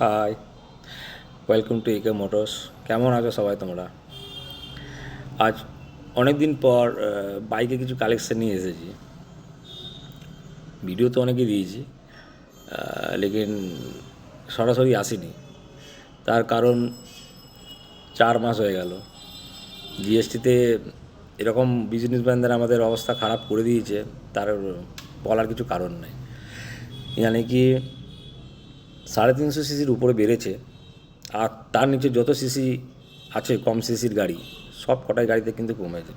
High, welcome to একে motors. কেমন আছো সবাই তোমরা? আজ অনেক দিন পর বাইকে কিছু কালেকশন নিয়ে এসেছি। ভিডিও তো অনেকে দিয়েছি, লেকিন সরাসরি আসিনি। তার কারণ 4 মাস হয়ে গেল জিএসটিতে এরকম বিজনেসম্যানদের আমাদের অবস্থা খারাপ করে দিয়েছে, তার বলার কিছু কারণ নেই। মানে কি 350 সিসির উপরে বেড়েছে, আর তার নিচে যত সিসি আছে কম সিসির গাড়ি, সব কটাই গাড়িতে কিন্তু কমেছে।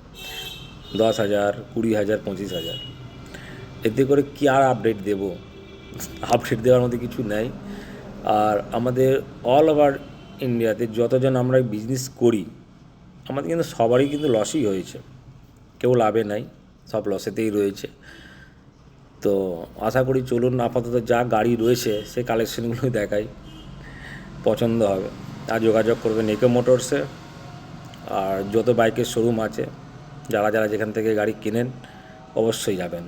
10,000, 20,000, 25,000। এতে করে কি আর আপডেট দেব? আপডেট দেওয়ার মধ্যে কিছু নেই। আর আমাদের অল ওভার ইন্ডিয়াতে যতজন আমরা বিজনেস করি, আমাদের কিন্তু সবারই কিন্তু লসই হয়েছে, কেউ লাভে নাই, সব লসেতেই রয়েছে। তো আশা করি চলুন আপাতত যা গাড়ি রয়েছে সেই কালেকশনগুলোই দেখাই, পছন্দ হবে। আর যোগাযোগ করবেন একে মোটরসে। আর যত বাইকের শোরুম আছে, যারা যারা যেখান থেকে গাড়ি কেনেন অবশ্যই যাবেন।